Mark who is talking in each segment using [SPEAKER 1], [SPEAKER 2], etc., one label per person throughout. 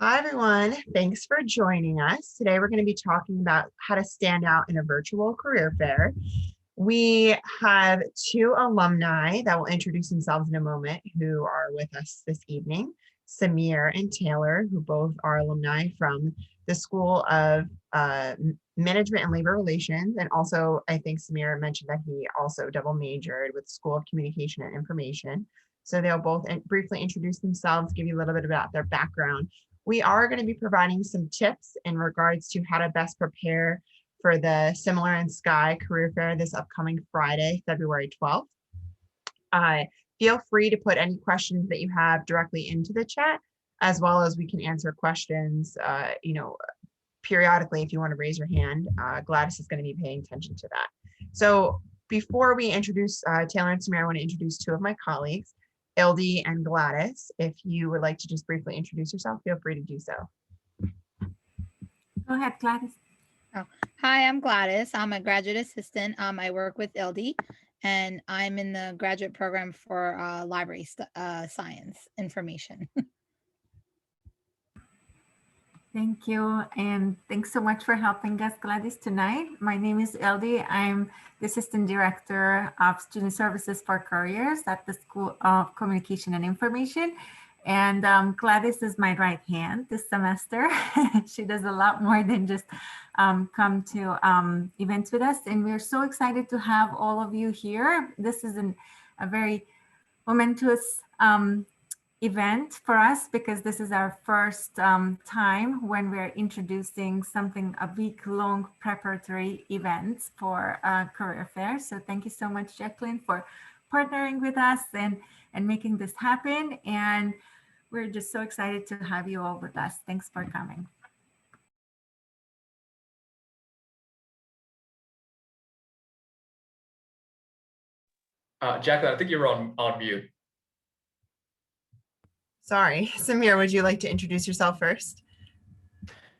[SPEAKER 1] Hi, everyone. Thanks for joining us. Today, we're going to be talking about how to stand out in a virtual career fair. We have two alumni that will introduce themselves in a moment who are with us this evening, Samir and Taylor, who both are alumni from the School of Management and Labor Relations. And also, I think Samir mentioned that he also double majored with School of Communication and Information. So they'll both briefly introduce themselves, give you a little bit about their background. We are going to be providing some tips in regards to how to best prepare for the SMLR and Sky Career Fair this upcoming Friday, February 12th. Feel free to put any questions that you have directly into the chat, as well as we can answer questions, periodically if you want to raise your hand. Gladys is going to be paying attention to that. So before we introduce Taylor and Samir, I want to introduce two of my colleagues, Ildi and Gladys. If you would like to just briefly introduce yourself, feel free to do so.
[SPEAKER 2] Go ahead, Gladys.
[SPEAKER 3] Oh, hi, I'm Gladys. I'm a graduate assistant. I work with Ildi, and I'm in the graduate program for library science information.
[SPEAKER 2] Thank you, and thanks so much for helping us, Gladys, tonight. My name is Ildi. I'm the Assistant Director of Student Services for Careers at the School of Communication and Information. And Gladys is my right hand this semester. She does a lot more than just come to events with us. And we're so excited to have all of you here. This is a very momentous event for us because this is our first time when we're introducing a week-long preparatory event for career fair. So thank you so much, Jacqueline, for partnering with us and making this happen. And we're just so excited to have you all with us. Thanks for coming.
[SPEAKER 4] Jacqueline, I think you're on mute.
[SPEAKER 1] Sorry, Samir, would you like to introduce yourself first?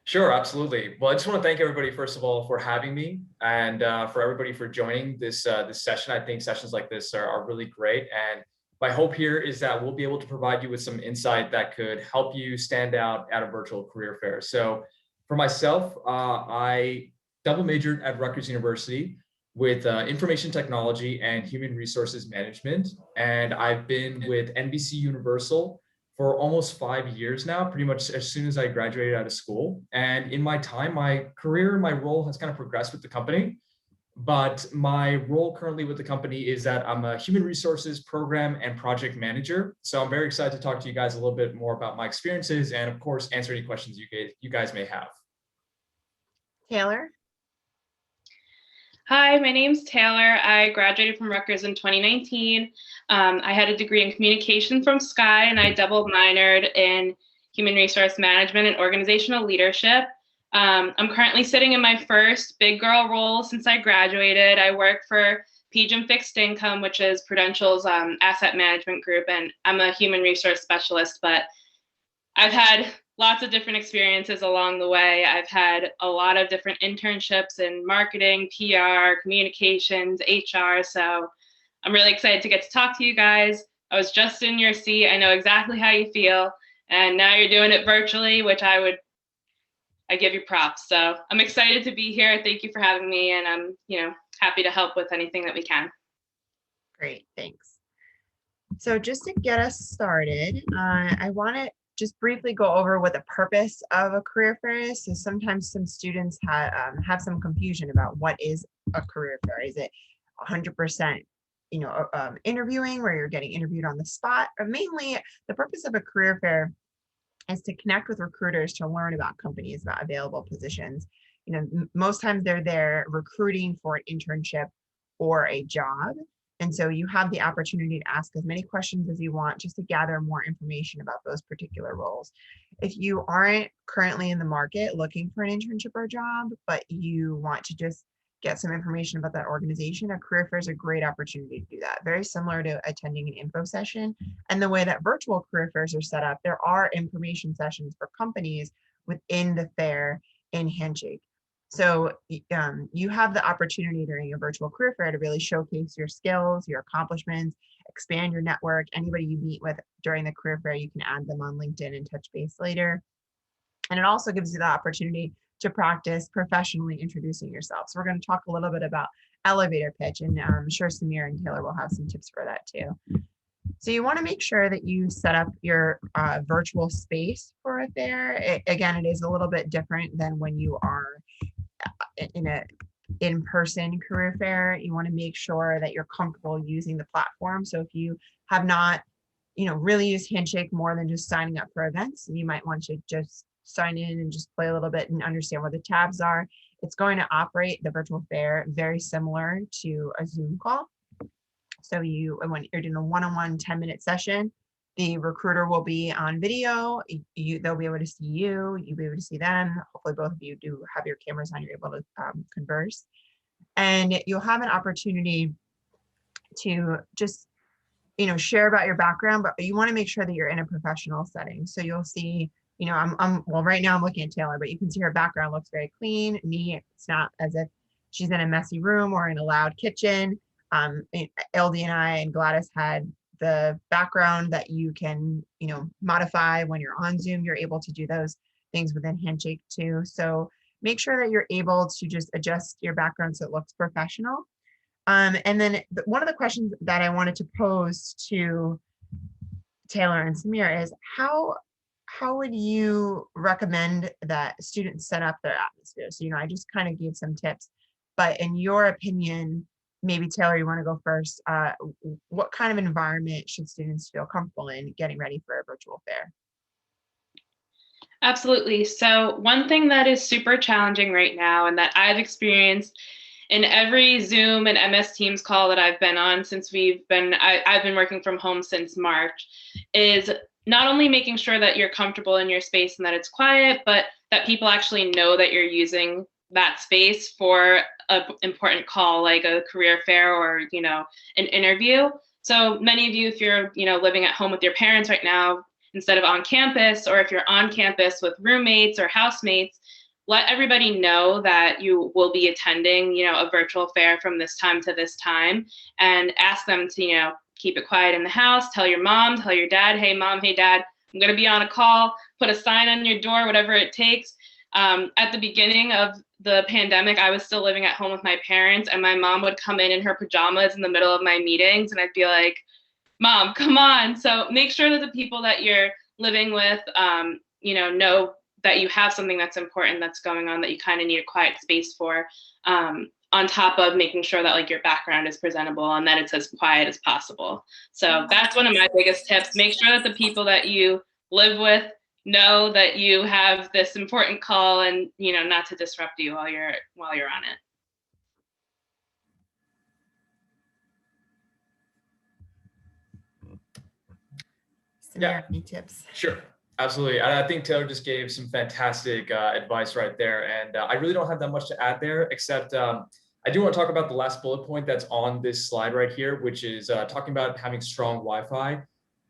[SPEAKER 4] Sure, absolutely. Well, I just want to thank everybody, first of all, for having me and for everybody for joining this session. I think sessions like this are really great. And my hope here is that we'll be able to provide you with some insight that could help you stand out at a virtual career fair. So for myself, I double majored at Rutgers University with information technology and human resources management. And I've been with NBCUniversal for almost 5 years now, pretty much as soon as I graduated out of school. And in my time, my career, my role has kind of progressed with the company. But my role currently with the company is that I'm a human resources program and project manager. So I'm very excited to talk to you guys a little bit more about my experiences and, of course, answer any questions you guys may have.
[SPEAKER 1] Taylor?
[SPEAKER 5] Hi, my name's Taylor. I graduated from Rutgers in 2019. I had a degree in communication from Sky, and I double minored in human resource management and organizational leadership. I'm currently sitting in my first big girl role since I graduated. I work for PGIM Fixed Income, which is Prudential's asset management group, and I'm a human resource specialist, but I've had lots of different experiences along the way. I've had a lot of different internships in marketing, PR, communications, HR. So I'm really excited to get to talk to you guys. I was just in your seat. I know exactly how you feel. And now you're doing it virtually, which I give you props. So I'm excited to be here. Thank you for having me. And I'm, happy to help with anything that we can.
[SPEAKER 1] Great, thanks. So just to get us started, I want to just briefly go over what the purpose of a career fair is. So sometimes some students have some confusion about what is a career fair. Is it 100%, interviewing where you're getting interviewed on the spot? Or mainly the purpose of a career fair is to connect with recruiters to learn about companies, about available positions. Most times they're there recruiting for an internship or a job. And so you have the opportunity to ask as many questions as you want just to gather more information about those particular roles. If you aren't currently in the market looking for an internship or a job, but you want to just get some information about that organization, a career fair is a great opportunity to do that. Very similar to attending an info session. And the way that virtual career fairs are set up, there are information sessions for companies within the fair in Handshake. So you have the opportunity during a virtual career fair to really showcase your skills, your accomplishments, expand your network. Anybody you meet with during the career fair, you can add them on LinkedIn and touch base later. And it also gives you the opportunity to practice professionally introducing yourself. So we're going to talk a little bit about elevator pitch, and I'm sure Samir and Taylor will have some tips for that too. So you want to make sure that you set up your virtual space for a fair. Again, it is a little bit different than when you are in a in-person career fair. You want to make sure that you're comfortable using the platform. So if you have not, really used Handshake more than just signing up for events, you might want to just sign in and just play a little bit and understand where the tabs are. It's going to operate the virtual fair very similar to a Zoom call. So when you're doing a one-on-one 10-minute session, the recruiter will be on video. They'll be able to see you. You'll be able to see them. Hopefully both of you do have your cameras on. You're able to converse. And you'll have an opportunity to just, share about your background, but you want to make sure that you're in a professional setting. So you'll see, right now I'm looking at Taylor, but you can see her background looks very clean, neat. It's not as if she's in a messy room or in a loud kitchen. LD and I and Gladys had the background that you can, modify when you're on Zoom. You're able to do those things within Handshake too. So make sure that you're able to just adjust your background so it looks professional. And then one of the questions that I wanted to pose to Taylor and Samir is how would you recommend that students set up their atmosphere? So, I just kind of gave some tips, but in your opinion, maybe Taylor, you want to go first. What kind of environment should students feel comfortable in getting ready for a virtual fair?
[SPEAKER 5] Absolutely. So one thing that is super challenging right now, and that I've experienced in every Zoom and MS Teams call that I've been on since I've been working from home since March, is not only making sure that you're comfortable in your space and that it's quiet, but that people actually know that you're using that space for an important call like a career fair or, an interview. So many of you, if you're, living at home with your parents right now, instead of on campus, or if you're on campus with roommates or housemates, let everybody know that you will be attending, a virtual fair from this time to this time, and ask them to, keep it quiet in the house. Tell your mom, tell your dad, hey mom, hey dad, I'm going to be on a call. Put a sign on your door, whatever it takes. At the beginning of the pandemic, I was still living at home with my parents, and my mom would come in her pajamas in the middle of my meetings, and I'd be like, Mom, come on. So make sure that the people that you're living with, know that you have something that's important that's going on that you kind of need a quiet space for, on top of making sure that like your background is presentable and that it's as quiet as possible. So that's one of my biggest tips. Make sure that the people that you live with know that you have this important call, and not to disrupt you while you're on it.
[SPEAKER 1] Yeah, any tips?
[SPEAKER 4] Sure. Absolutely. I think Taylor just gave some fantastic advice right there. And I really don't have that much to add there, except I do want to talk about the last bullet point that's on this slide right here, which is talking about having strong Wi-Fi.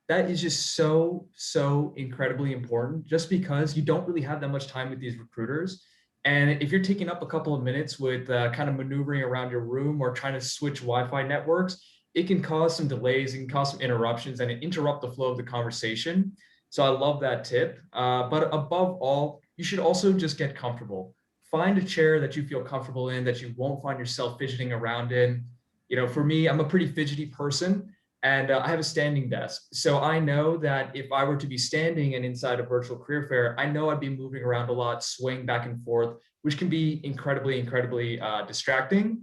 [SPEAKER 4] That is just so incredibly important, just because you don't really have that much time with these recruiters. And if you're taking up a couple of minutes with kind of maneuvering around your room or trying to switch Wi-Fi networks, it can cause some delays, it can cause some interruptions, and interrupt the flow of the conversation. So I love that tip. But above all, you should also just get comfortable. Find a chair that you feel comfortable in, that you won't find yourself fidgeting around in. For me, I'm a pretty fidgety person, and I have a standing desk. So I know that if I were to be standing and inside a virtual career fair, I know I'd be moving around a lot, swaying back and forth, which can be incredibly distracting.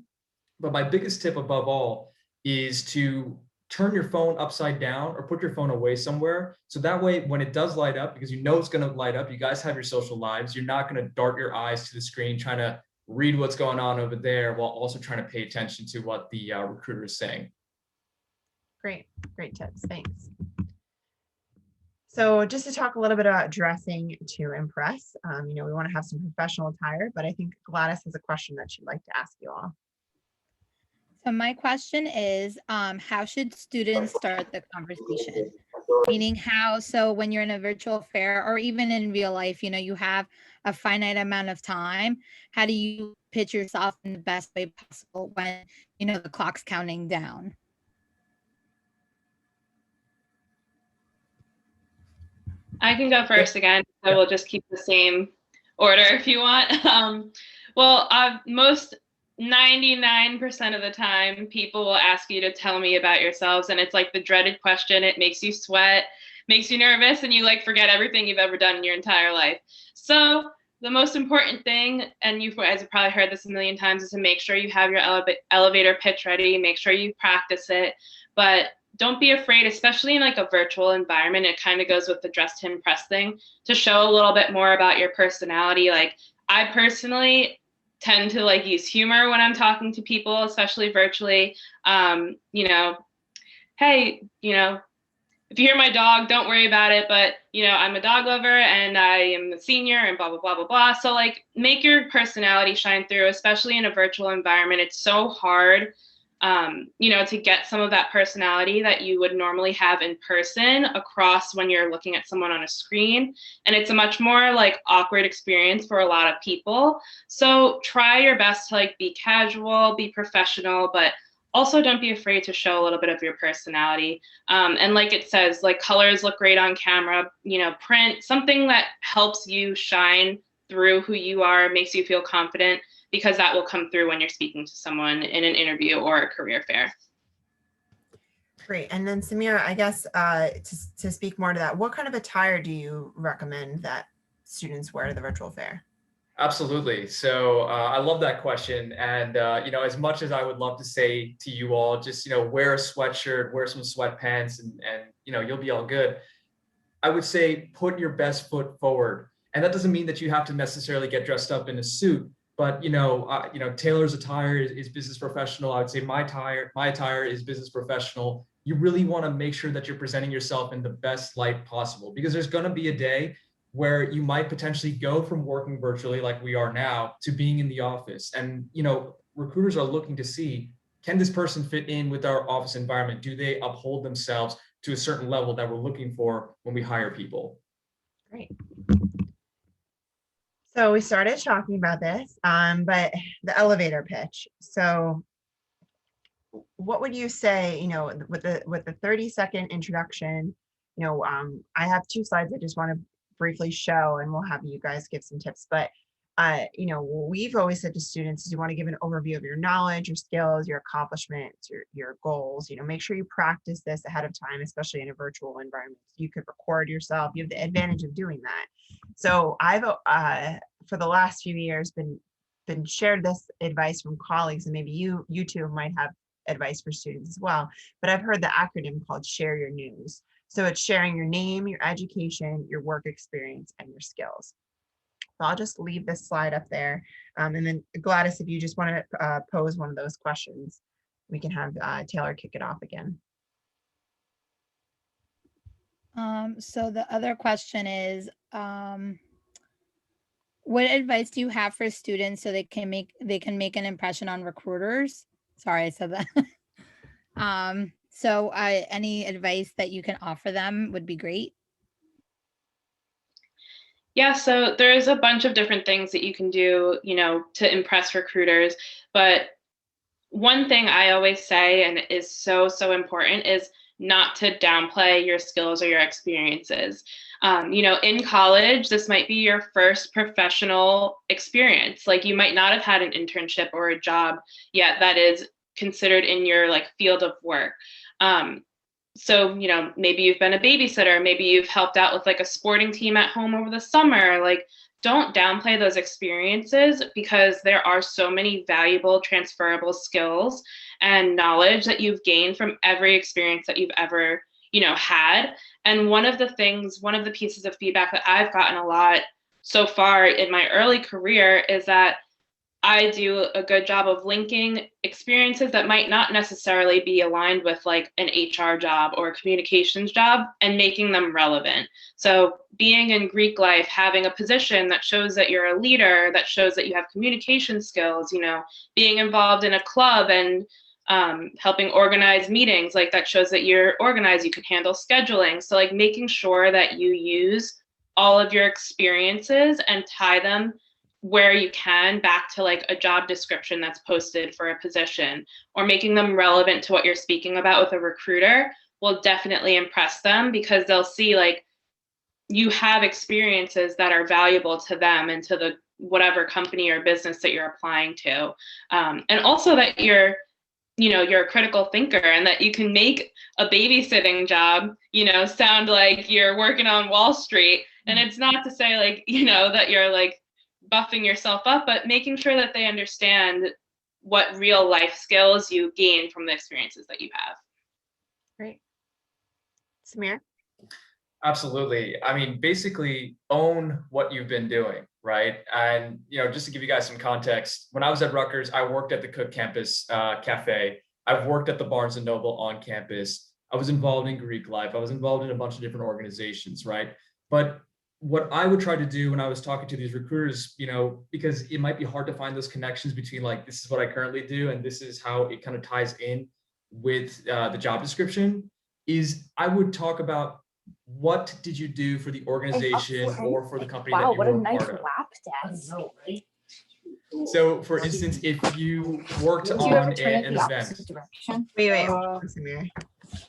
[SPEAKER 4] But my biggest tip above all is to turn your phone upside down or put your phone away somewhere. So that way, when it does light up, because it's going to light up, you guys have your social lives, you're not going to dart your eyes to the screen trying to read what's going on over there while also trying to pay attention to what the recruiter is saying.
[SPEAKER 1] Great tips, thanks. So just to talk a little bit about dressing to impress, we want to have some professional attire, but I think Gladys has a question that she'd like to ask you all.
[SPEAKER 3] So my question is, how should students start the conversation? Meaning so when you're in a virtual fair or even in real life, you have a finite amount of time. How do you pitch yourself in the best way possible when, the clock's counting down?
[SPEAKER 5] I can go first again, so we'll just keep the same order if you want. Well, most 99% of the time, people will ask you to tell me about yourselves, and it's like the dreaded question. It makes you sweat, makes you nervous, and you like forget everything you've ever done in your entire life. So the most important thing, and you guys have probably heard this a million times, is to make sure you have your elevator pitch ready, make sure you practice it, but don't be afraid, especially in like a virtual environment. It kind of goes with the dress to impress thing, to show a little bit more about your personality. Like, I personally tend to like use humor when I'm talking to people, especially virtually. You know, hey, you know, if you hear my dog, don't worry about it, but you know, I'm a dog lover and I am a senior and blah, blah, blah, blah, blah. So like, make your personality shine through, especially in a virtual environment. It's so hard, you know, to get some of that personality that you would normally have in person across when you're looking at someone on a screen. And it's a much more like awkward experience for a lot of people. So try your best to like be casual, be professional, but also don't be afraid to show a little bit of your personality. And like it says, like, colors look great on camera, you know, print, something that helps you shine through who you are, makes you feel confident, because that will come through when you're speaking to someone in an interview or a career fair.
[SPEAKER 1] Great. And then Samir, I guess to speak more to that, what kind of attire do you recommend that students wear to the virtual fair?
[SPEAKER 4] Absolutely. So I love that question. And, you know, as much as I would love to say to you all, just, you know, wear a sweatshirt, wear some sweatpants, and you know, you'll be all good. I would say put your best foot forward. And that doesn't mean that you have to necessarily get dressed up in a suit. But, you know, Taylor's attire is business professional. I would say my attire is business professional. You really want to make sure that you're presenting yourself in the best light possible, because there's going to be a day where you might potentially go from working virtually like we are now to being in the office. And, you know, recruiters are looking to see, can this person fit in with our office environment? Do they uphold themselves to a certain level that we're looking for when we hire people?
[SPEAKER 1] Great. So we started talking about this, but the elevator pitch. So what would you say, you know, with the 30-second introduction, you know, I have 2 slides I just want to briefly show, and we'll have you guys give some tips. But, you know, what we've always said to students is you want to give an overview of your knowledge, your skills, your accomplishments, your goals. You know, make sure you practice this ahead of time, especially in a virtual environment. You could record yourself. You have the advantage of doing that. So I've, for the last few years, been shared this advice from colleagues, and maybe you two might have advice for students as well. But I've heard the acronym called Share Your News. So it's sharing your name, your education, your work experience, and your skills. So I'll just leave this slide up there. And then Gladys, if you just want to pose one of those questions, we can have Taylor kick it off again.
[SPEAKER 3] So the other question is, what advice do you have for students so they can make an impression on recruiters? Sorry, I said that. So any advice that you can offer them would be great.
[SPEAKER 5] Yeah, so there's a bunch of different things that you can do, you know, to impress recruiters. But one thing I always say, and is so, so important, is not to downplay your skills or your experiences. You know, in college, this might be your first professional experience. Like, you might not have had an internship or a job yet that is considered in your like field of work. So, you know, maybe you've been a babysitter, maybe you've helped out with like a sporting team at home over the summer. Like, don't downplay those experiences, because there are so many valuable transferable skills and knowledge that you've gained from every experience that you've ever, you know, had. And one of the pieces of feedback that I've gotten a lot so far in my early career is that I do a good job of linking experiences that might not necessarily be aligned with like an HR job or a communications job, and making them relevant. So being in Greek life, having a position that shows that you're a leader, that shows that you have communication skills, you know, being involved in a club and helping organize meetings, like that shows that you're organized, you can handle scheduling. So like making sure that you use all of your experiences and tie them where you can back to like a job description that's posted for a position, or making them relevant to what you're speaking about with a recruiter will definitely impress them, because they'll see like, you have experiences that are valuable to them and to the whatever company or business that you're applying to. And also that you're a critical thinker, and that you can make a babysitting job, sound like you're working on Wall Street. And it's not to say like, that you're like buffing yourself up, but making sure that they understand what real life skills you gain from the experiences that you have.
[SPEAKER 1] Great. Samir?
[SPEAKER 4] Absolutely. I mean, basically own what you've been doing, right? And, just to give you guys some context, when I was at Rutgers, I worked at the Cook Campus Cafe. I've worked at the Barnes & Noble on campus. I was involved in Greek life. I was involved in a bunch of different organizations, right? But what I would try to do when I was talking to these recruiters, because it might be hard to find those connections between like, this is what I currently do, and this is how it kind of ties in with the job description, is I would talk about, what did you do for the organization or for the company that you were a part of? So for instance, if you worked on an event.
[SPEAKER 1] Wait, Samir.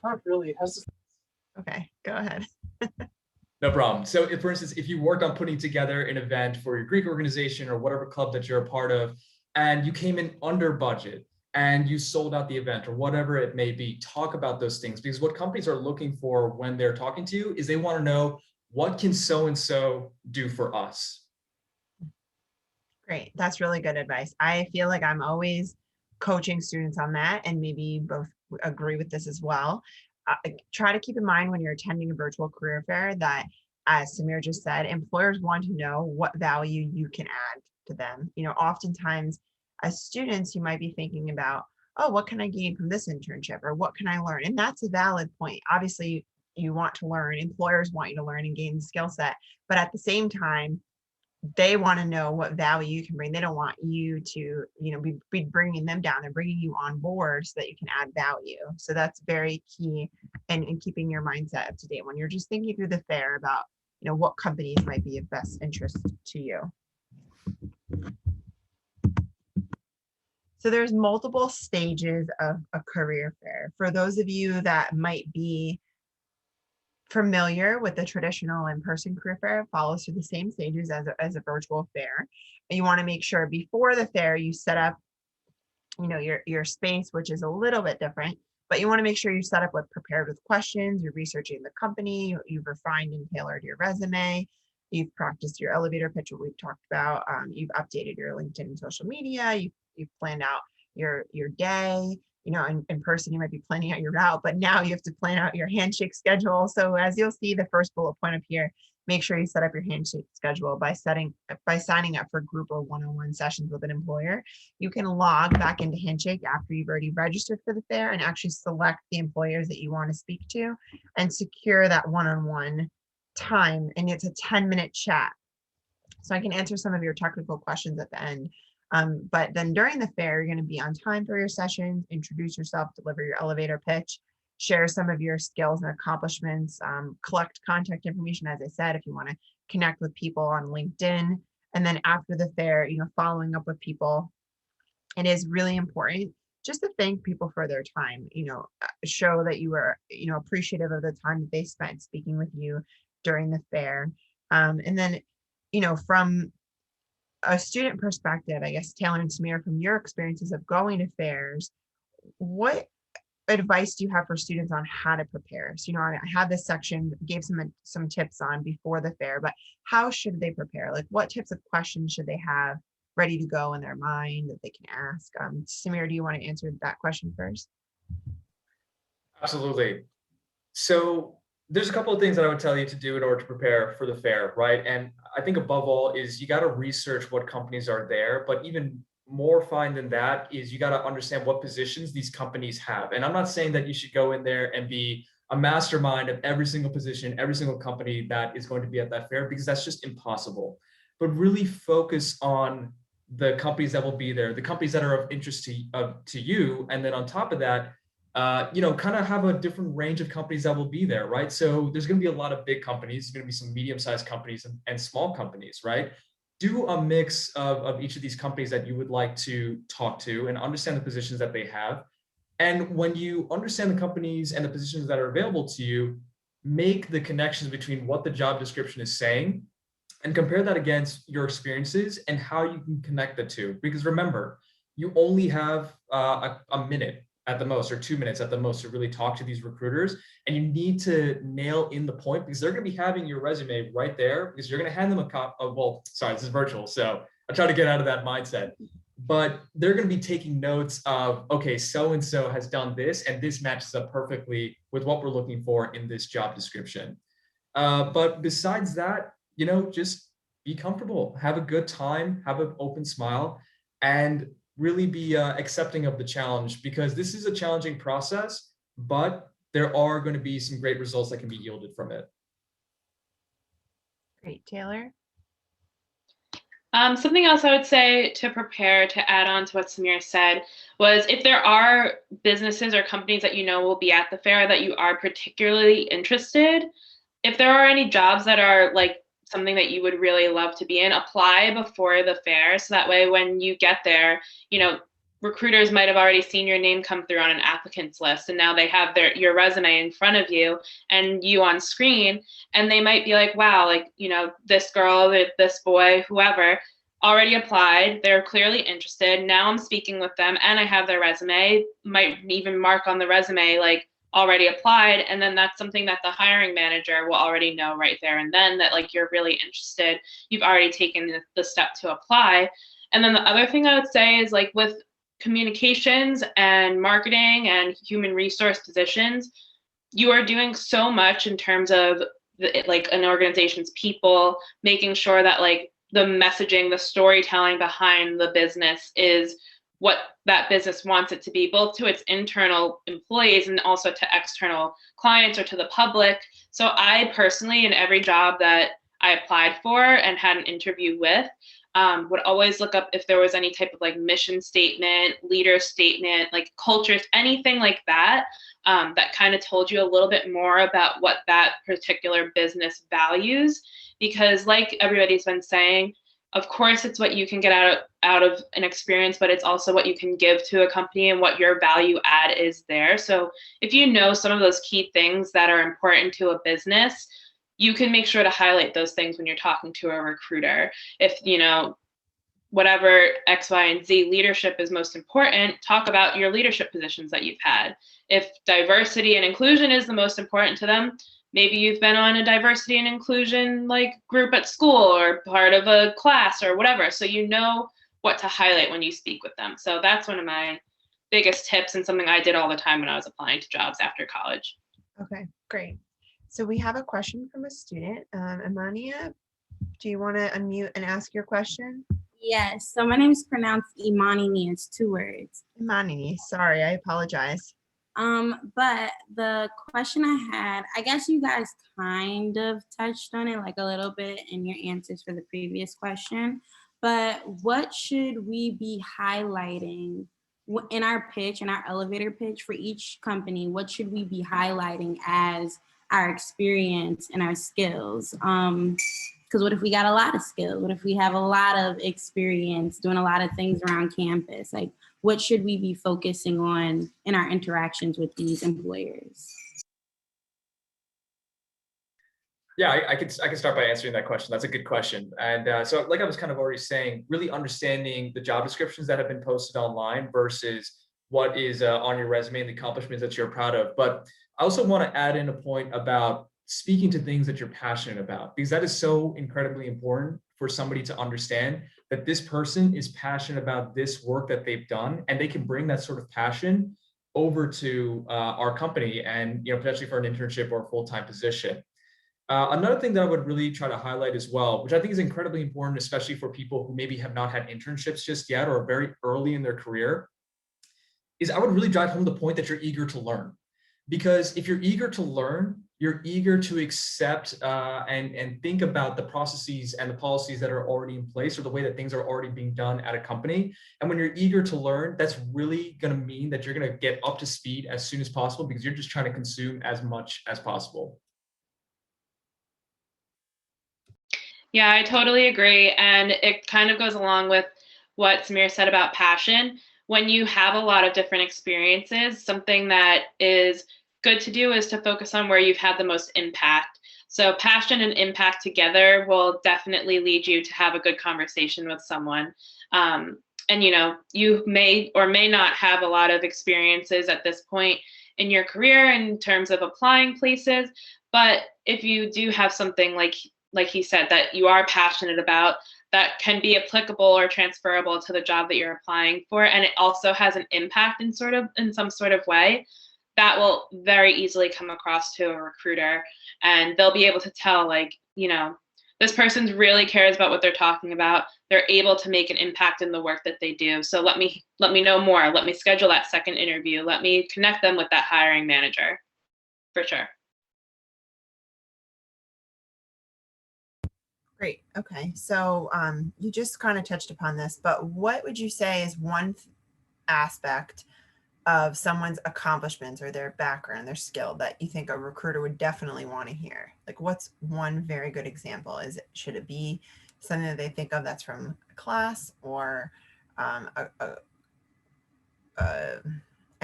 [SPEAKER 6] Not really.
[SPEAKER 1] Okay, go ahead.
[SPEAKER 4] No problem. So if, for instance, if you worked on putting together an event for your Greek organization or whatever club that you're a part of, and you came in under budget and you sold out the event or whatever it may be, talk about those things, because what companies are looking for when they're talking to you is they want to know, what can so-and-so do for us?
[SPEAKER 1] Great. That's really good advice. I feel like I'm always coaching students on that, and maybe you both agree with this as well. Try to keep in mind when you're attending a virtual career fair that, as Samir just said, employers want to know what value you can add to them. Oftentimes as students, you might be thinking about, oh, what can I gain from this internship, or what can I learn? And that's a valid point. Obviously, you want to learn, employers want you to learn and gain the skill set, but at the same time, they want to know what value you can bring. They don't want you to, be bringing them down. They're bringing you on board so that you can add value. So that's very key in keeping your mindset up to date when you're just thinking through the fair about, what companies might be of best interest to you. So there's multiple stages of a career fair. For those of you that might be familiar with the traditional in-person career fair, it follows through the same stages as a virtual fair. And you want to make sure before the fair you set up, your space, which is a little bit different, but you want to make sure you set up prepared with questions, you're researching the company, you've refined and tailored your resume, you've practiced your elevator pitch, what we've talked about, you've updated your LinkedIn and social media, you've planned out your day. In person, you might be planning out your route, but now you have to plan out your handshake schedule. So as you'll see, the first bullet point up here, make sure you set up your handshake schedule by signing up for group or one-on-one sessions with an employer. You can log back into Handshake after you've already registered for the fair and actually select the employers that you want to speak to and secure that one-on-one time. And it's a 10-minute chat. So I can answer some of your technical questions at the end. But then during the fair, you're going to be on time for your sessions, introduce yourself, deliver your elevator pitch, share some of your skills and accomplishments, collect contact information, as I said, if you want to connect with people on LinkedIn. And then after the fair, following up with people. It is really important just to thank people for their time, show that you were, appreciative of the time that they spent speaking with you during the fair. And then, from a student perspective, I guess, Taylor and Samir, from your experiences of going to fairs, what advice do you have for students on how to prepare? So, I had this section, gave some tips on before the fair, but how should they prepare? Like, what types of questions should they have ready to go in their mind that they can ask? Samir, do you want to answer that question first?
[SPEAKER 4] Absolutely. So there's a couple of things that I would tell you to do in order to prepare for the fair, right? And I think above all is you got to research what companies are there, but even more fine than that is you got to understand what positions these companies have. And I'm not saying that you should go in there and be a mastermind of every single position, every single company that is going to be at that fair, because that's just impossible. But really focus on the companies that will be there, the companies that are of interest to you. And then on top of that, kind of have a different range of companies that will be there, right? So there's going to be a lot of big companies, there's going to be some medium-sized companies and small companies, right? Do a mix of each of these companies that you would like to talk to and understand the positions that they have. And when you understand the companies and the positions that are available to you, make the connections between what the job description is saying and compare that against your experiences and how you can connect the two. Because remember, you only have a minute at the most, or 2 minutes at the most, to really talk to these recruiters. And you need to nail in the point, because they're going to be having your resume right there, because you're going to hand them a copy. Well, sorry, this is virtual, so I try to get out of that mindset. But they're going to be taking notes of, okay, so-and-so has done this, and this matches up perfectly with what we're looking for in this job description. But besides that, just be comfortable, have a good time, have an open smile, and really be accepting of the challenge, because this is a challenging process, but there are going to be some great results that can be yielded from it.
[SPEAKER 1] Great, Taylor.
[SPEAKER 5] Something else I would say to prepare, to add on to what Samir said, was if there are businesses or companies that will be at the fair that you are particularly interested, if there are any jobs that are like something that you would really love to be in, apply before the fair. So that way, when you get there, recruiters might have already seen your name come through on an applicants list, and now they have your resume in front of you and you on screen, and they might be like, wow, like, this girl, this boy, whoever already applied, they're clearly interested. Now I'm speaking with them and I have their resume, might even mark on the resume, like, already applied. And then that's something that the hiring manager will already know right there and then, that like you're really interested, you've already taken the step to apply. And then the other thing I would say is, like, with communications and marketing and human resource positions, you are doing so much in terms of like an organization's people, making sure that like the messaging, the storytelling behind the business is what that business wants it to be, both to its internal employees and also to external clients or to the public. So I personally, in every job that I applied for and had an interview with, would always look up if there was any type of like mission statement, leader statement, like cultures, anything like that, that kind of told you a little bit more about what that particular business values. Because like everybody's been saying, of course, it's what you can get out of an experience, but it's also what you can give to a company and what your value add is there. So if you know some of those key things that are important to a business, you can make sure to highlight those things when you're talking to a recruiter. If, whatever X, Y, and Z leadership is most important, talk about your leadership positions that you've had. If diversity and inclusion is the most important to them, maybe you've been on a diversity and inclusion like group at school or part of a class or whatever. So you know what to highlight when you speak with them. So that's one of my biggest tips and something I did all the time when I was applying to jobs after college.
[SPEAKER 1] Okay, great. So we have a question from a student. Imania, do you want to unmute and ask your question?
[SPEAKER 6] Yes. So my name is pronounced Imani. It's 2 words.
[SPEAKER 1] Imani, sorry, I apologize.
[SPEAKER 6] But the question I had, I guess you guys kind of touched on it like a little bit in your answers for the previous question, but what should we be highlighting in our pitch, in our elevator pitch for each company? What should we be highlighting as our experience and our skills? Because what if we got a lot of skills? What if we have a lot of experience doing a lot of things around campus? Like, what should we be focusing on in our interactions with these employers?
[SPEAKER 4] Yeah, I can start by answering that question. That's a good question. And so like I was kind of already saying, really understanding the job descriptions that have been posted online versus what is on your resume and the accomplishments that you're proud of. But I also want to add in a point about speaking to things that you're passionate about, because that is so incredibly important for somebody to understand that this person is passionate about this work that they've done, and they can bring that sort of passion over to our company and potentially for an internship or a full-time position. Another thing that I would really try to highlight as well, which I think is incredibly important, especially for people who maybe have not had internships just yet or are very early in their career, is I would really drive home the point that you're eager to learn. Because if you're eager to learn, you're eager to accept and think about the processes and the policies that are already in place, or the way that things are already being done at a company. And when you're eager to learn, that's really going to mean that you're going to get up to speed as soon as possible, because you're just trying to consume as much as possible.
[SPEAKER 5] Yeah, I totally agree. And it kind of goes along with what Samir said about passion. When you have a lot of different experiences, something that is good to do is to focus on where you've had the most impact. So passion and impact together will definitely lead you to have a good conversation with someone. And you may or may not have a lot of experiences at this point in your career in terms of applying places, but if you do have something like he said that you are passionate about, that can be applicable or transferable to the job that you're applying for, and it also has an impact in some sort of way, that will very easily come across to a recruiter, and they'll be able to tell, like, this person really cares about what they're talking about. They're able to make an impact in the work that they do. So let me know more. Let me schedule that second interview. Let me connect them with that hiring manager, for sure.
[SPEAKER 1] Great. Okay. So you just kind of touched upon this, but what would you say is one aspect of someone's accomplishments or their background, their skill, that you think a recruiter would definitely want to hear? Like, what's one very good example? Should it be something that they think of that's from a class, or and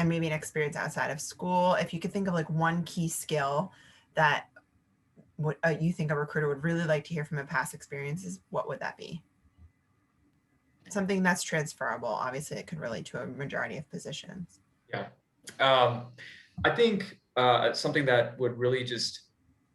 [SPEAKER 1] maybe an experience outside of school? If you could think of like one key skill that you think a recruiter would really like to hear from a past experiences, what would that be? Something that's transferable. Obviously, it could relate to a majority of positions.
[SPEAKER 4] Yeah. I think something that would really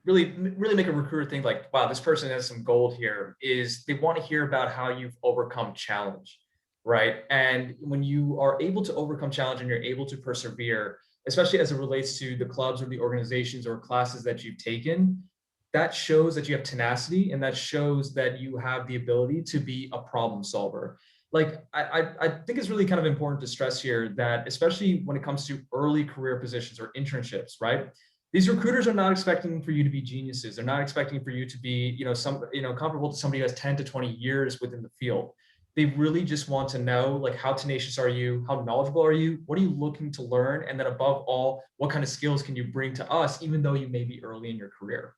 [SPEAKER 4] make a recruiter think like, wow, this person has some gold here, is they want to hear about how you've overcome challenge, right? And when you are able to overcome challenge and you're able to persevere, especially as it relates to the clubs or the organizations or classes that you've taken, that shows that you have tenacity, and that shows that you have the ability to be a problem solver. Like, I think it's really kind of important to stress here that, especially when it comes to early career positions or internships, right? These recruiters are not expecting for you to be geniuses. They're not expecting for you to be, comparable to somebody who has 10 to 20 years within the field. They really just want to know, like, how tenacious are you? How knowledgeable are you? What are you looking to learn? And then above all, what kind of skills can you bring to us, even though you may be early in your career?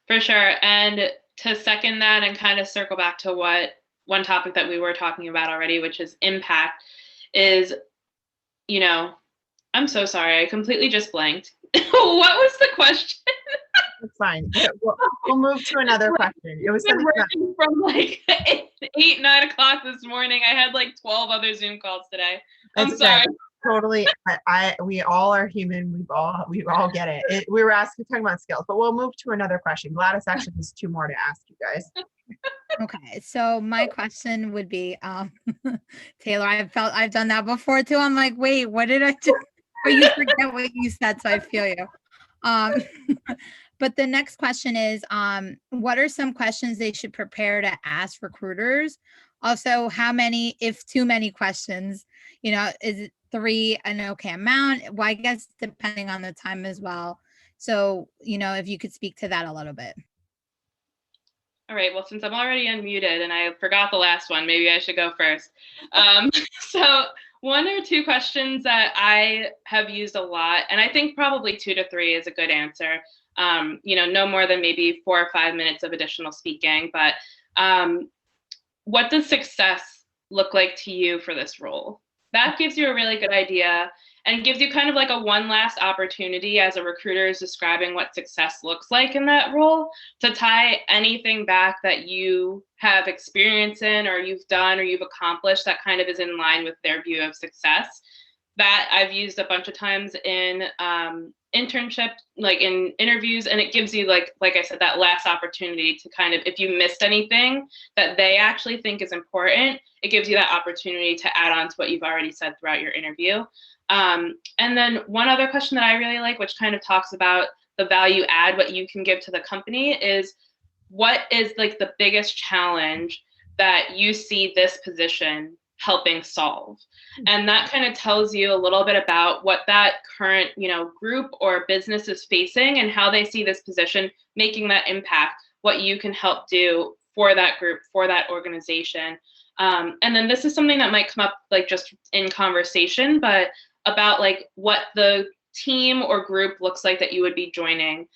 [SPEAKER 5] For sure. And to second that and kind of circle back to one topic that we were talking about already, which is impact, is, I'm so sorry, I completely just blanked. What was the question?
[SPEAKER 1] It's fine. We'll move to another question. It was something
[SPEAKER 5] from like 8, 9 o'clock this morning. I had like 12 other Zoom calls today. I'm sorry.
[SPEAKER 1] Totally. We all are human. We all get it. We were talking about skills, but we'll move to another question. Gladys actually has 2 more to ask you guys.
[SPEAKER 3] Okay, so my question would be, Taylor, I've done that before too. I'm like, wait, what did I do? But you forget what you said, so I feel you. But the next question is, what are some questions they should prepare to ask recruiters? Also, how many, if too many questions, is it 3 an okay amount? Well, I guess depending on the time as well. So, if you could speak to that a little bit.
[SPEAKER 5] All right, well, since I'm already unmuted and I forgot the last one, maybe I should go first. So 1 or 2 questions that I have used a lot, and I think probably 2 to 3 is a good answer. No more than maybe 4 or 5 minutes of additional speaking, but what does success look like to you for this role? That gives you a really good idea, and gives you kind of like a one last opportunity as a recruiter is describing what success looks like in that role, to tie anything back that you have experience in, or you've done, or you've accomplished that kind of is in line with their view of success. That I've used a bunch of times in internship, like in interviews, and it gives you, like I said, that last opportunity to kind of, if you missed anything that they actually think is important, it gives you that opportunity to add on to what you've already said throughout your interview. And then one other question that I really like, which kind of talks about the value add, what you can give to the company, is what is like the biggest challenge that you see this position helping solve? And that kind of tells you a little bit about what that current, group or business is facing, and how they see this position making that impact, what you can help do for that group, for that organization. And then this is something that might come up like just in conversation, but about like what the team or group looks like that you would be joining.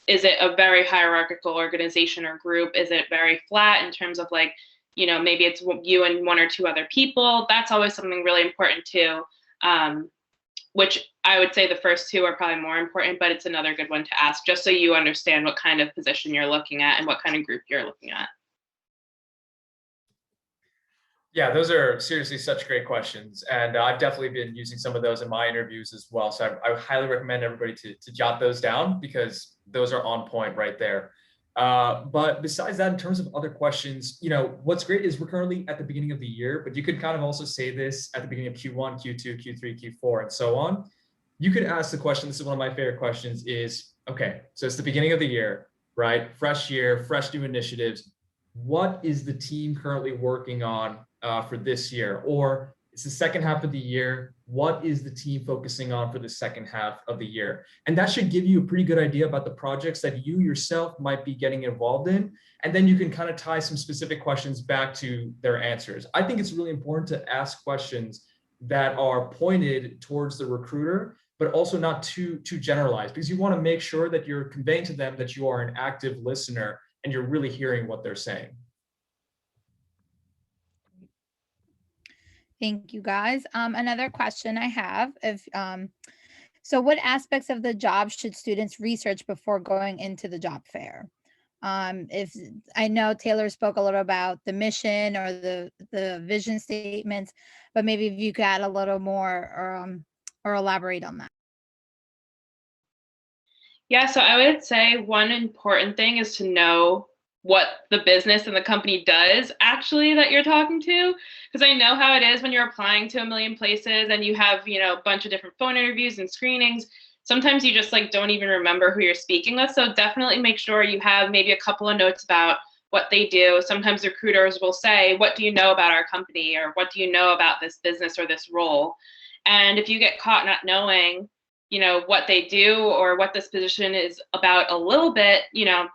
[SPEAKER 5] Is it a very hierarchical organization or group? Is it very flat in terms of like, maybe it's you and one or two other people. That's always something really important too, which I would say the first two are probably more important, but it's another good one to ask just so you understand what kind of position you're looking at and what kind of group you're looking at.
[SPEAKER 4] Yeah, those are seriously such great questions. And I've definitely been using some of those in my interviews as well. So I would highly recommend everybody to jot those down because those are on point right there. But besides that, in terms of other questions, what's great is we're currently at the beginning of the year, but you could kind of also say this at the beginning of Q1, Q2, Q3, Q4, and so on. You could ask the question, this is one of my favorite questions is, okay, so it's the beginning of the year, right? Fresh year, fresh new initiatives. What is the team currently working on for this year? Or it's the second half of the year. What is the team focusing on for the second half of the year? And that should give you a pretty good idea about the projects that you yourself might be getting involved in. And then you can kind of tie some specific questions back to their answers. I think it's really important to ask questions that are pointed towards the recruiter, but also not too generalized, because you want to make sure that you're conveying to them that you are an active listener and you're really hearing what they're saying.
[SPEAKER 3] Thank you, guys. Another question I have, so what aspects of the job should students research before going into the job fair? If I know Taylor spoke a little about the mission or the vision statements, but maybe if you could add a little more or elaborate on that.
[SPEAKER 5] Yeah, so I would say one important thing is to know what the business and the company does actually that you're talking to, because I know how it is when you're applying to a million places and you have, a bunch of different phone interviews and screenings. Sometimes you just don't even remember who you're speaking with. So definitely make sure you have maybe a couple of notes about what they do. Sometimes recruiters will say, what do you know about our company? Or what do you know about this business or this role? And if you get caught not knowing, what they do or what this position is about a little bit,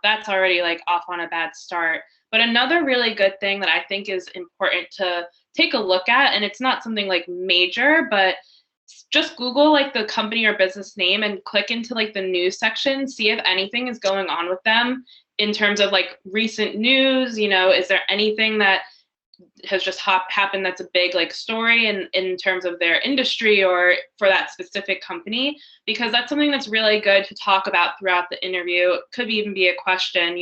[SPEAKER 5] that's already off on a bad start. But another really good thing that I think is important to take a look at, and it's not something major, but just Google the company or business name and click into the news section, see if anything is going on with them in terms of recent news. Is there anything that has just happened that's a big story in terms of their industry or for that specific company, because that's something that's really good to talk about throughout the interview. It could even be a question,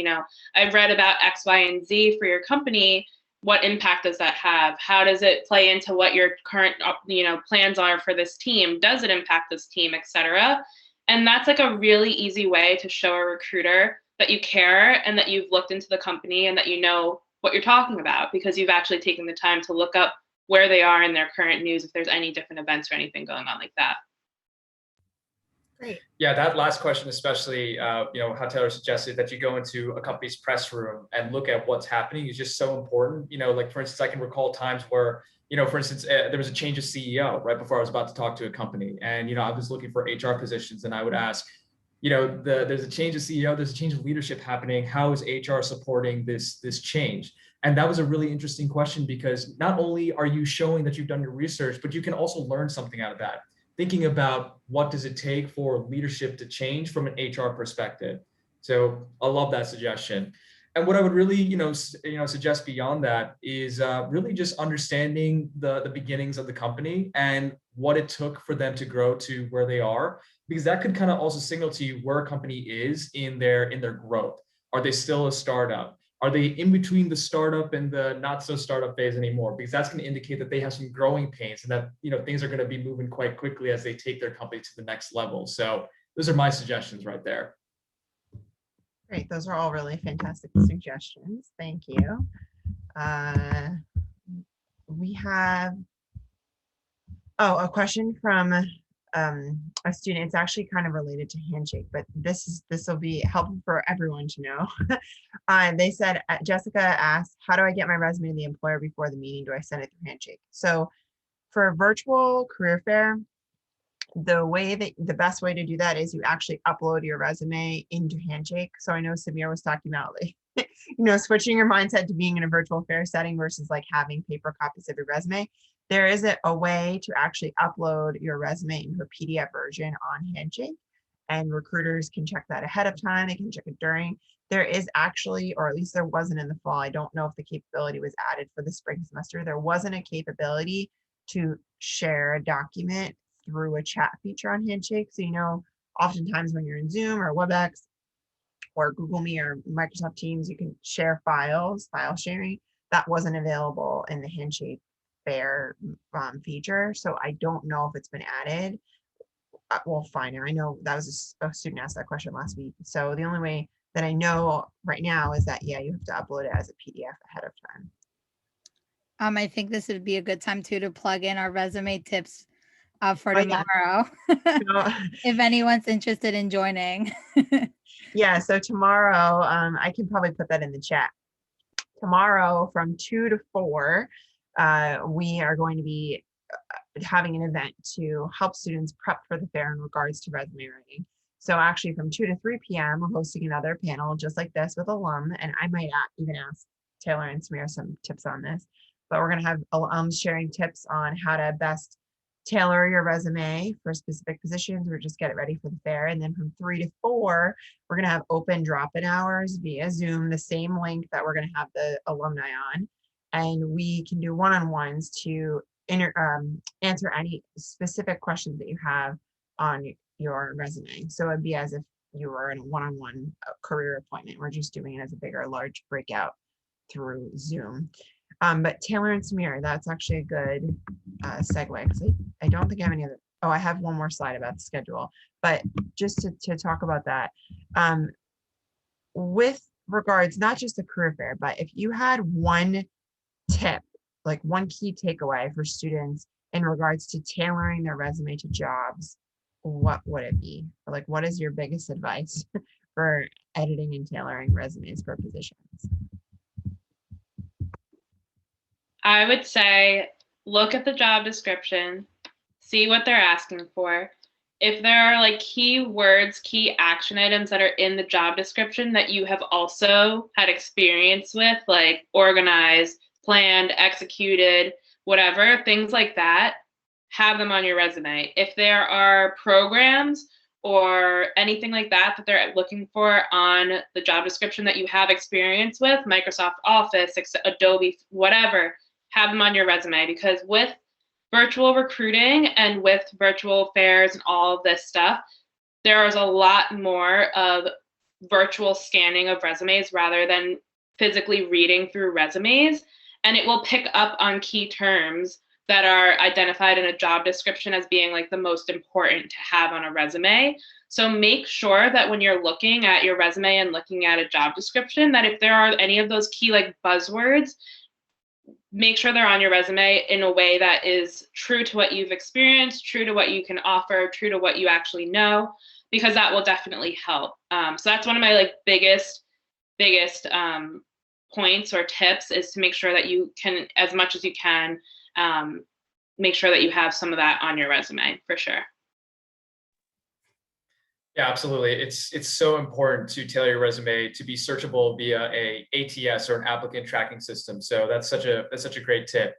[SPEAKER 5] I've read about X, Y, and Z for your company. What impact does that have? How does it play into what your current plans are for this team? Does it impact this team, etc.? And that's a really easy way to show a recruiter that you care and that you've looked into the company and that you know what you're talking about, because you've actually taken the time to look up where they are in their current news, if there's any different events or anything going on like that.
[SPEAKER 1] Great.
[SPEAKER 4] Yeah, that last question, especially, how Taylor suggested that you go into a company's press room and look at what's happening is just so important. For instance, I can recall times where, for instance, there was a change of CEO right before I was about to talk to a company. And, I was looking for HR positions and I would ask, there's a change of CEO, there's a change of leadership happening. How is HR supporting this change? And that was a really interesting question, because not only are you showing that you've done your research, but you can also learn something out of that. Thinking about what does it take for leadership to change from an HR perspective. So I love that suggestion. And what I would really, suggest beyond that is really just understanding the beginnings of the company and what it took for them to grow to where they are, because that could kind of also signal to you where a company is in their growth. Are they still a startup? Are they in between the startup and the not so startup phase anymore? Because that's going to indicate that they have some growing pains and that, things are going to be moving quite quickly as they take their company to the next level. So those are my suggestions right there.
[SPEAKER 1] Great. Those are all really fantastic suggestions. Thank you. We have, a question from a student. It's actually kind of related to Handshake, but this will be helpful for everyone to know. They said, Jessica asked, how do I get my resume to the employer before the meeting? Do I send it through Handshake? So for a virtual career fair, the best way to do that is you actually upload your resume into Handshake. So I know Samir was talking about switching your mindset to being in a virtual fair setting versus having paper copies of your resume. There is a way to actually upload your resume into a PDF version on Handshake, and recruiters can check that ahead of time. They can check it during. there is actually, or at least there wasn't in the fall, I don't know if the capability was added for the spring semester, there wasn't a capability to share a document through a chat feature on Handshake. So, you know, oftentimes when you're in Zoom or WebEx or Google Meet or Microsoft Teams, you can share files, file sharing. That wasn't available in the Handshake Fair feature. So I don't know if it's been added. We'll find out. I know that was a student asked that question last week. So the only way that I know right now is that, yeah, you have to upload it as a PDF ahead of time.
[SPEAKER 3] I think this would be a good time too to plug in our resume tips for
[SPEAKER 1] Oh, yeah.
[SPEAKER 3] tomorrow.
[SPEAKER 1] So,
[SPEAKER 3] if anyone's interested in joining.
[SPEAKER 1] yeah, so tomorrow, I can probably put that in the chat. Tomorrow from 2 to 4, we are going to be having an event to help students prep for the fair in regards to resume writing. So actually from 2 to 3 p.m., we're hosting another panel just like this with alum, and I might even ask Taylor and Samir some tips on this, but we're going to have alums sharing tips on how to best tailor your resume for specific positions or just get it ready for the fair. And then from 3 to 4, we're going to have open drop-in hours via Zoom, the same link that we're going to have the alumni on. And we can do one-on-ones to answer any specific questions that you have on your resume. So it'd be as if you were in a one-on-one career appointment. We're just doing it as a bigger, large breakout through Zoom. But Taylor and Samir, that's actually a good segue, because I don't think I have any other. Oh, I have one more slide about the schedule, but just to talk about that, with regards, not just the career fair, but if you had one tip, like one key takeaway for students in regards to tailoring their resume to jobs, what would it be? Or like, what is your biggest advice for editing and tailoring resumes for positions?
[SPEAKER 5] I would say look at the job description, see what they're asking for. If there are like key words, key action items that are in the job description that you have also had experience with, like organized, planned, executed, whatever, things like that, have them on your resume. If there are programs or anything like that that they're looking for on the job description that you have experience with, Microsoft Office, Adobe, whatever, have them on your resume. Because with virtual recruiting and with virtual fairs and all of this stuff, there is a lot more of virtual scanning of resumes rather than physically reading through resumes. And it will pick up on key terms that are identified in a job description as being like the most important to have on a resume. So make sure that when you're looking at your resume and looking at a job description, that if there are any of those key like buzzwords, make sure they're on your resume in a way that is true to what you've experienced, true to what you can offer, true to what you actually know, because that will definitely help. So that's one of my like biggest points or tips, is to make sure that you can, as much as you can, make sure that you have some of that on your resume for sure.
[SPEAKER 4] Yeah, absolutely. It's so important to tailor your resume to be searchable via a ATS or an applicant tracking system. So that's such a great tip.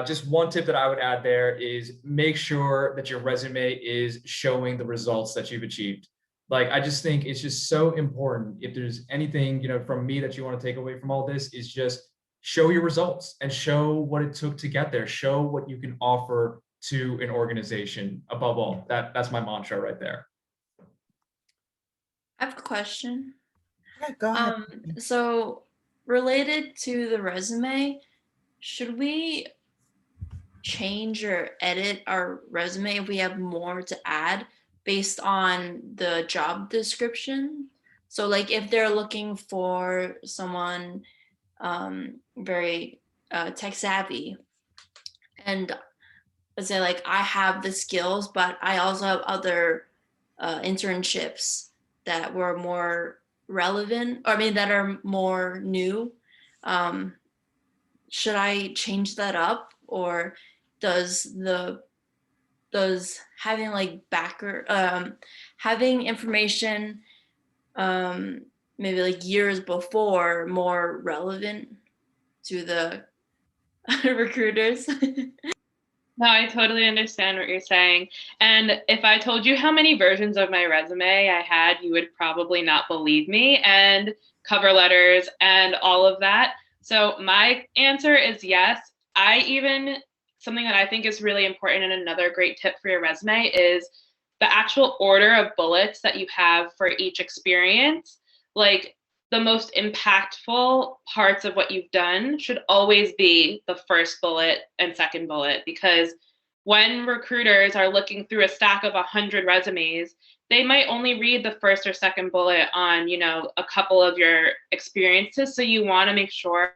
[SPEAKER 4] Just one tip that I would add there is make sure that your resume is showing the results that you've achieved. Like, I just think it's just so important. If there's anything, from me that you want to take away from all this, is just show your results and show what it took to get there. Show what you can offer to an organization. Above all, that's my mantra right there.
[SPEAKER 7] I have a question.
[SPEAKER 1] Yeah, go ahead.
[SPEAKER 7] So related to the resume, should we change or edit our resume if we have more to add based on the job description? So like if they're looking for someone very tech savvy, and let's say like I have the skills, but I also have other internships that were more relevant, or I mean that are more new, should I change that up, or does having like having information maybe like years before more relevant to the recruiters?
[SPEAKER 5] No, I totally understand what you're saying. And if I told you how many versions of my resume I had, you would probably not believe me, and cover letters and all of that. So my answer is yes. Something that I think is really important and another great tip for your resume is the actual order of bullets that you have for each experience. Like, the most impactful parts of what you've done should always be the first bullet and second bullet, because when recruiters are looking through a stack of 100 resumes, they might only read the first or second bullet on, a couple of your experiences. So you want to make sure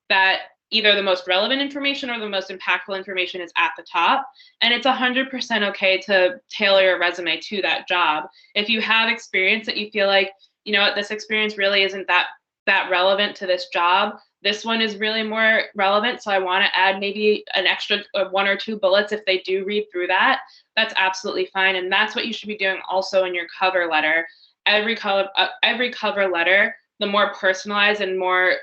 [SPEAKER 5] that either the most relevant information or the most impactful information is at the top. And it's 100% okay to tailor your resume to that job. If you have experience that you feel like, this experience really isn't that relevant to this job, this one is really more relevant, so I want to add maybe an extra 1 or 2 bullets if they do read through that. That's absolutely fine, and that's what you should be doing also in your cover letter. Every cover letter, the more personalized and more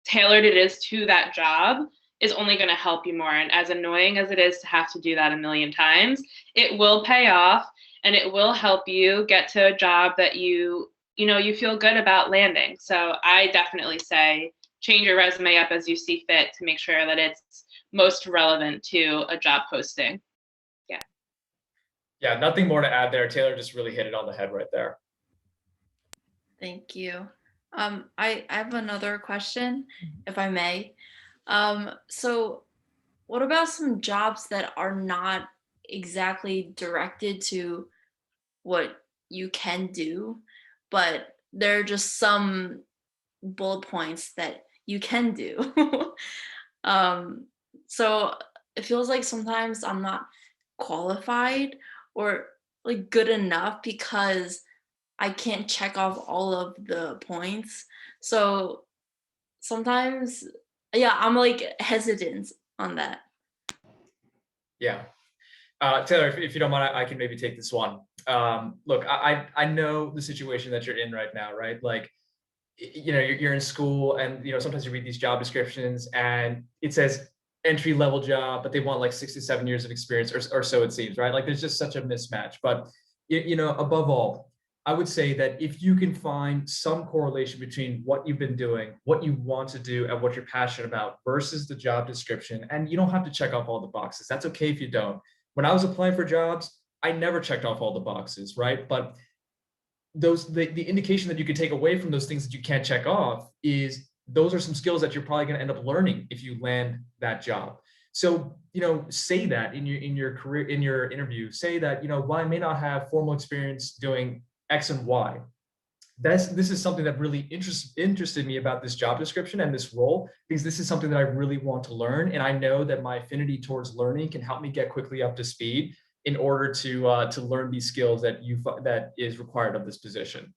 [SPEAKER 5] tailored it is to that job, is only going to help you more. And as annoying as it is to have to do that a million times, it will pay off, and it will help you get to a job that you feel good about landing. So I definitely say change your resume up as you see fit to make sure that it's most relevant to a job posting. Yeah.
[SPEAKER 4] Yeah, nothing more to add there. Taylor just really hit it on the head right there.
[SPEAKER 7] Thank you. I have another question, if I may. So what about some jobs that are not exactly directed to what you can do, but there are just some bullet points that you can do? So it feels like sometimes I'm not qualified or like good enough because I can't check off all of the points. So sometimes, yeah, I'm like hesitant on that.
[SPEAKER 4] Yeah. Taylor, if you don't mind, I can maybe take this one. Look, I know the situation that you're in right now, right? Like, you're in school, and sometimes you read these job descriptions and it says entry level job, but they want like 6 to 7 years of experience, or so it seems, right? Like, there's just such a mismatch. But above all, I would say that if you can find some correlation between what you've been doing, what you want to do, and what you're passionate about versus the job description, and you don't have to check off all the boxes. That's okay if you don't. When I was applying for jobs, I never checked off all the boxes, right? But the indication that you could take away from those things that you can't check off is those are some skills that you're probably going to end up learning if you land that job. So, say that in your career, in your interview, say that, while I may not have formal experience doing X and Y, this is something that really interested me about this job description and this role, because this is something that I really want to learn. And I know that my affinity towards learning can help me get quickly up to speed in order to learn these skills that is required of this position.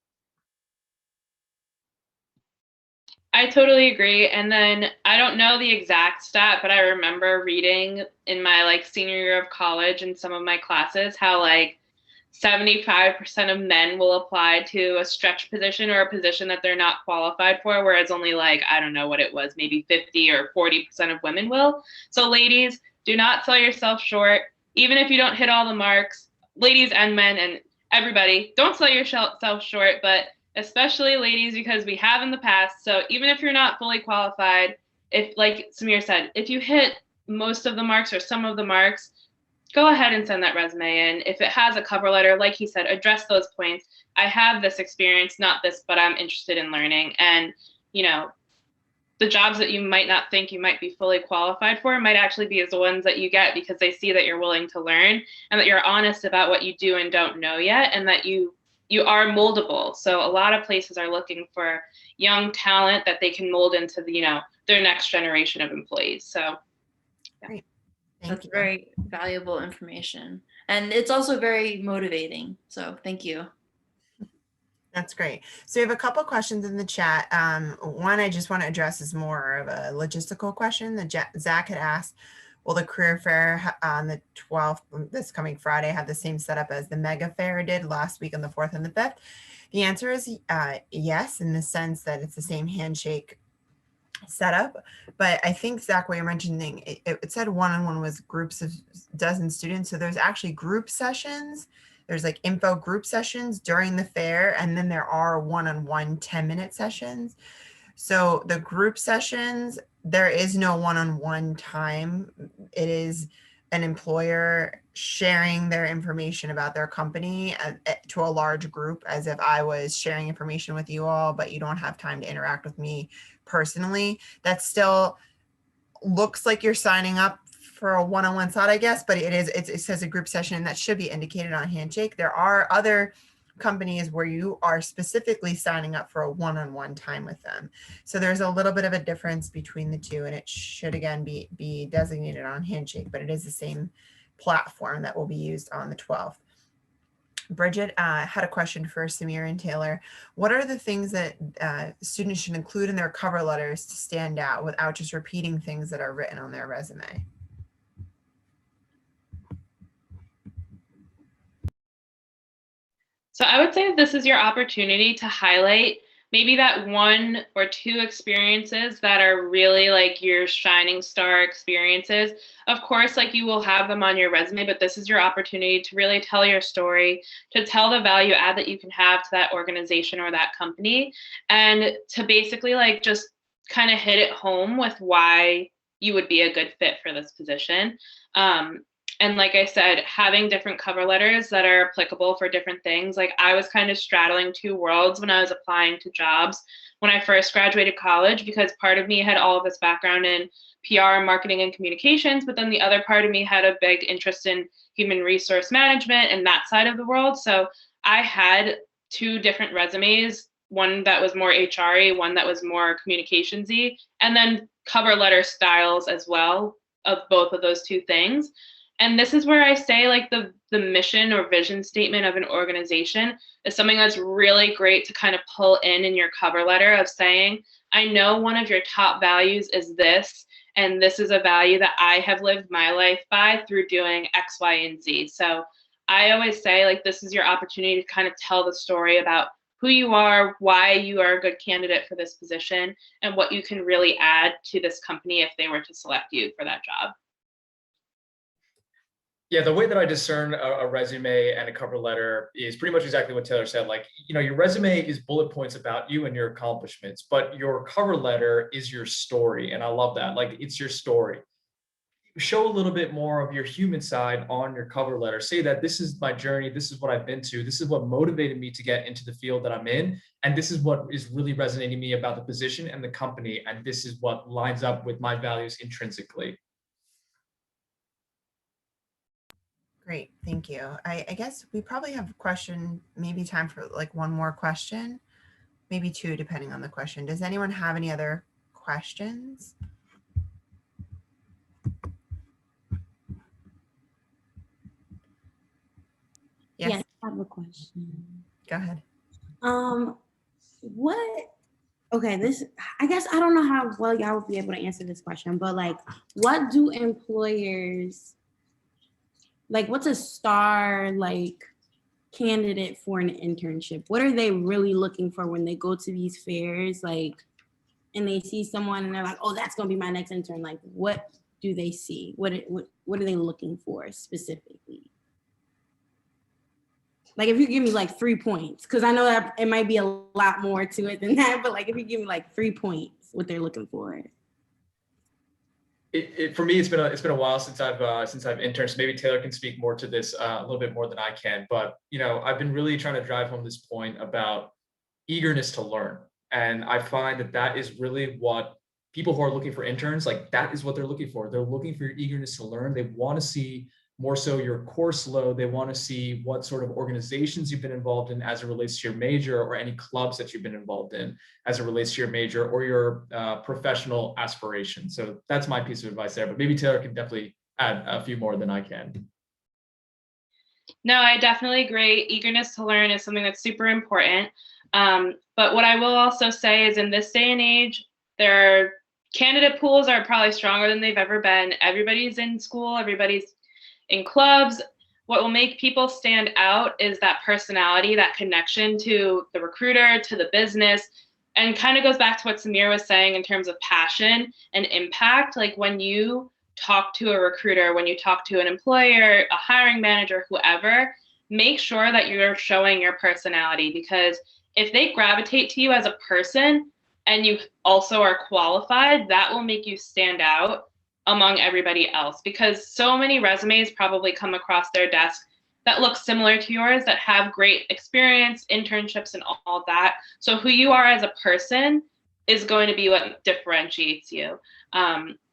[SPEAKER 5] I totally agree. And then I don't know the exact stat, but I remember reading in my senior year of college in some of my classes how 75% of men will apply to a stretch position or a position that they're not qualified for, whereas only I don't know what it was, maybe 50 or 40% of women will. So ladies, do not sell yourself short. Even if you don't hit all the marks, ladies and men and everybody, don't sell yourself short, but especially ladies, because we have in the past. So even if you're not fully qualified, if, like Samir said, if you hit most of the marks or some of the marks, go ahead and send that resume in. If it has a cover letter, like he said, address those points. I have this experience, not this, but I'm interested in learning. And, the jobs that you might not think you might be fully qualified for might actually be the ones that you get because they see that you're willing to learn and that you're honest about what you do and don't know yet, and that you are moldable. So a lot of places are looking for young talent that they can mold into their next generation of employees. So yeah.
[SPEAKER 1] Great.
[SPEAKER 7] That's very valuable information. And it's also very motivating. So thank you.
[SPEAKER 1] That's great. So we have a couple questions in the chat. One I just want to address is more of a logistical question that Zach had asked. Will the career fair on the 12th, this coming Friday, have the same setup as the mega fair did last week on the 4th and the 5th? The answer is yes, in the sense that it's the same handshake setup. But I think, Zach, what you're mentioning, it said one-on-one was groups of dozen students. So there's actually group sessions. There's like info group sessions during the fair, and then there are one-on-one 10-minute sessions. So the group sessions, there is no one-on-one time. It is an employer sharing their information about their company to a large group, as if I was sharing information with you all, but you don't have time to interact with me personally. That still looks like you're signing up for a one-on-one slot, I guess, but it says a group session, and that should be indicated on Handshake. There are other companies where you are specifically signing up for a one-on-one time with them. So there's a little bit of a difference between the two, and it should again be designated on Handshake, but it is the same platform that will be used on the 12th. Bridget had a question for Samir and Taylor. What are the things that students should include in their cover letters to stand out without just repeating things that are written on their resume?
[SPEAKER 5] So I would say this is your opportunity to highlight maybe that one or two experiences that are really like your shining star experiences. Of course, like you will have them on your resume, but this is your opportunity to really tell your story, to tell the value add that you can have to that organization or that company, and to basically like just kind of hit it home with why you would be a good fit for this position. And like I said, having different cover letters that are applicable for different things. Like I was kind of straddling two worlds when I was applying to jobs when I first graduated college, because part of me had all of this background in PR, marketing, and communications, but then the other part of me had a big interest in human resource management and that side of the world. So I had two different resumes, one that was more HR-y, one that was more communications-y, and then cover letter styles as well of both of those two things. And this is where I say like the mission or vision statement of an organization is something that's really great to kind of pull in your cover letter of saying, I know one of your top values is this, and this is a value that I have lived my life by through doing X, Y, and Z. So I always say like this is your opportunity to kind of tell the story about who you are, why you are a good candidate for this position, and what you can really add to this company if they were to select you for that job.
[SPEAKER 4] Yeah, the way that I discern a resume and a cover letter is pretty much exactly what Taylor said. Like, you know, your resume is bullet points about you and your accomplishments, but your cover letter is your story. And I love that. Like, it's your story. Show a little bit more of your human side on your cover letter. Say that this is my journey. This is what I've been to. This is what motivated me to get into the field that I'm in. And this is what is really resonating me about the position and the company. And this is what lines up with my values intrinsically.
[SPEAKER 1] Great, thank you. I guess we probably have a question, maybe time for like one more question, maybe two, depending on the question. Does anyone have any other questions? Yes,
[SPEAKER 6] I have a question.
[SPEAKER 1] Go ahead.
[SPEAKER 6] Okay, I guess I don't know how well y'all would be able to answer this question, but like, what do employers, like what's a star like candidate for an internship? What are they really looking for when they go to these fairs, like, and they see someone and they're like, oh, that's gonna be my next intern? Like, what do they see? What are they looking for specifically? Like, if you give me like 3 points, because I know that it might be a lot more to it than that, but like if you give me like 3 points, what they're looking for.
[SPEAKER 4] For me, it's been a while since I've interned. So maybe Taylor can speak more to this a little bit more than I can. But you know, I've been really trying to drive home this point about eagerness to learn, and I find that is really what people who are looking for interns, like that is what they're looking for. They're looking for your eagerness to learn. They want to see more so your course load. They want to see what sort of organizations you've been involved in as it relates to your major, or any clubs that you've been involved in as it relates to your major or your professional aspirations. So that's my piece of advice there, but maybe Taylor can definitely add a few more than I can.
[SPEAKER 5] No, I definitely agree. Eagerness to learn is something that's super important. But what I will also say is in this day and age, their candidate pools are probably stronger than they've ever been. Everybody's in school, everybody's in clubs. What will make people stand out is that personality, that connection to the recruiter, to the business. And kind of goes back to what Samir was saying in terms of passion and impact. Like when you talk to a recruiter, when you talk to an employer, a hiring manager, whoever, make sure that you're showing your personality, because if they gravitate to you as a person and you also are qualified, that will make you stand out among everybody else, because so many resumes probably come across their desk that look similar to yours, that have great experience, internships, and all that. So who you are as a person is going to be what differentiates you.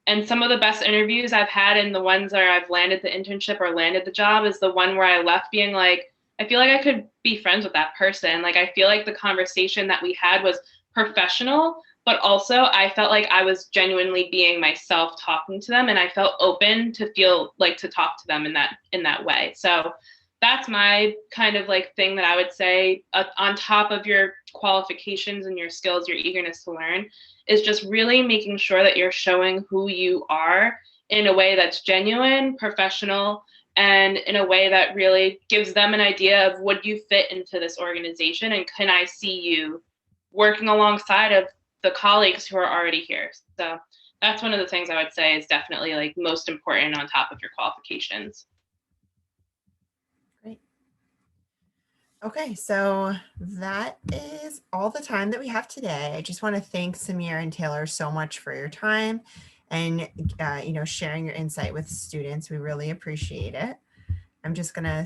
[SPEAKER 5] And some of the best interviews I've had, and the ones where I've landed the internship or landed the job, is the one where I left being like, I feel like I could be friends with that person. Like, I feel like the conversation that we had was professional, but also I felt like I was genuinely being myself talking to them, and I felt open to feel like to talk to them in that way. So that's my kind of like thing that I would say, on top of your qualifications and your skills, your eagerness to learn, is just really making sure that you're showing who you are in a way that's genuine, professional, and in a way that really gives them an idea of, would you fit into this organization, and can I see you working alongside of the colleagues who are already here. So that's one of the things I would say is definitely like most important on top of your qualifications.
[SPEAKER 1] Great. Okay, so that is all the time that we have today. I just want to thank Samir and Taylor so much for your time and sharing your insight with students. We really appreciate it. I'm just gonna